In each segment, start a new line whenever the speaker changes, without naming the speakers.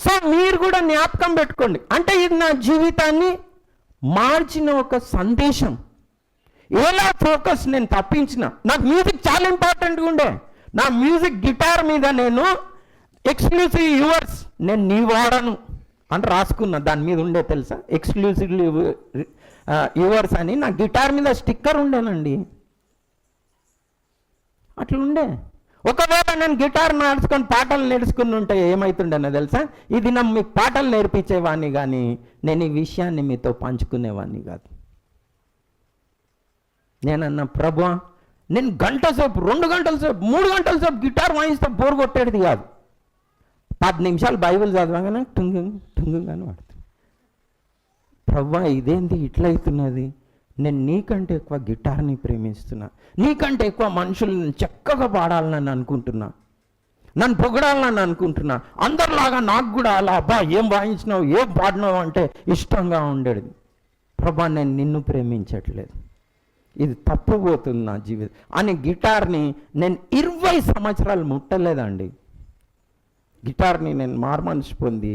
So మీరు కూడా జ్ఞాపకం పెట్టుకోండి. అంటే ఇది నా జీవితాన్ని మార్చిన ఒక సందేశం. ఎలా ఫోకస్ నేను తప్పించిన. నాకు మ్యూజిక్ చాలా ఇంపార్టెంట్గా ఉండే. నా మ్యూజిక్ గిటార్ మీద నేను ఎక్స్క్లూసివ్ యువర్స్, నేను నీ వాడను అని రాసుకున్నా. దాని మీద ఉండే తెలుసా, ఎక్స్క్లూసివ్ యువర్స్ అని నా గిటార్ మీద స్టిక్కర్ ఉండేనండి. అట్లుండే. ఒకవేళ నేను గిటార్ నేర్చుకొని పాటలు నేర్చుకుని ఉంటే ఏమవుతుండేనో తెలుసా, ఇది నా మీకు పాటలు నేర్పించేవాడిని, కానీ నేను ఈ విషయాన్ని మీతో పంచుకునేవాడిని కాదు. నేనన్నా ప్రభువా, నేను గంట సేపు, 2 గంటల సేపు, 3 గంటల సేపు గిటార్ వాయిస్తే బోర్ కొట్టేది కాదు. 10 నిమిషాలు బైబిల్ చదవగానే టుంగు టుంగుగానే పడుతుంది. ప్రభువా ఇదేంటి ఇట్లా అవుతున్నది, నేను నీకంటే ఎక్కువ గిటార్ని ప్రేమిస్తున్నా, నీకంటే ఎక్కువ మనుషులను చక్కగా పాడాలని అనుకుంటున్నా, నన్ను పొగడాలని అనుకుంటున్నా, అందరిలాగా నాకు కూడా అలా అబ్బా ఏం వాయించినావు ఏం పాడినావు అంటే ఇష్టంగా ఉండేది. ప్రభా నేను నిన్ను ప్రేమించట్లేదు, ఇది తప్పుపోతుంది నా జీవితం అని గిటార్ని నేను 20 సంవత్సరాలు ముట్టలేదండి. గిటార్ని నేను మారుమనిషి పొంది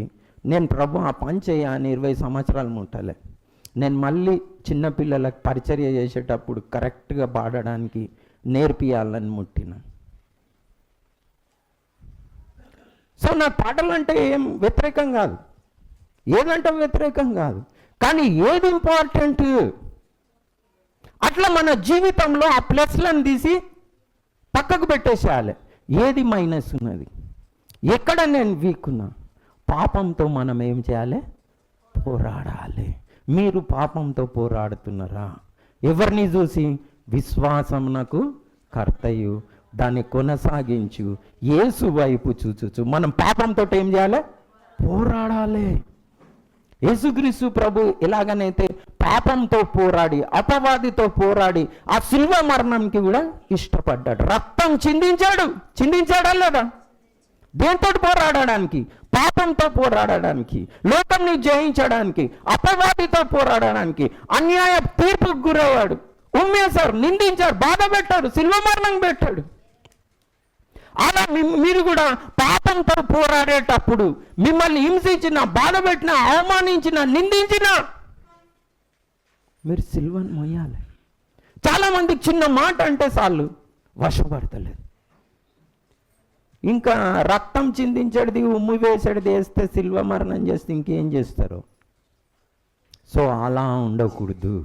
నేను ప్రభు ఆ పని చేయ అని 20 సంవత్సరాలు ముట్టలే. నేను మళ్ళీ చిన్నపిల్లలకు పరిచర్య చేసేటప్పుడు కరెక్ట్గా పాడడానికి నేర్పియాలని ముట్టిన. సో నాకు పాటలు అంటే ఏం వ్యతిరేకం కాదు, ఏదంటే వ్యతిరేకం కాదు, కానీ ఏది ఇంపార్టెంట్. అట్లా మన జీవితంలో ఆ ప్లస్లను తీసి పక్కకు పెట్టేసేయాలి. ఏది మైనస్ ఉన్నది, ఎక్కడ నేను వీక్ ఉన్నా, పాపంతో మనం ఏం చేయాలి, పోరాడాలి. మీరు పాపంతో పోరాడుతున్నారా? ఎవరిని చూసి? విశ్వాసమునకు కర్తయు దాన్ని కొనసాగించు యేసు వైపు చూచుచు మనం పాపంతో ఏం చేయాలి, పోరాడాలి. యేసుక్రీస్తు ప్రభు ఎలాగనైతే పాపంతో పోరాడి అపవాదితో పోరాడి ఆ శిలువ మరణంకి కూడా ఇష్టపడ్డాడు, రక్తం చిందించాడా లేదా? దేంతో పోరాడడానికి? పాపంతో పోరాడడానికి, లోకంని జయించడానికి, అపవాదితో పోరాడడానికి. అన్యాయ తీర్పుకు గురయ్యాడు, ఉమ్మేశారు, నిందించారు, బాధ పెట్టాడు, శిలువ మరణం పెట్టాడు. అలా మీరు కూడా పాపంతో పోరాడేటప్పుడు మిమ్మల్ని హింసించిన, బాధ పెట్టిన, అవమానించిన, నిందించిన మీరు సిలువను మోయాలి. చాలామందికి చిన్న మాట అంటే చాలు వశపడతలేదు. ఇంకా రక్తం చిందించేది, ఉమ్మి వేసేది వేస్తే సిల్వ మరణం చేస్తే ఇంకేం చేస్తారు? సో అలా ఉండకూడదు.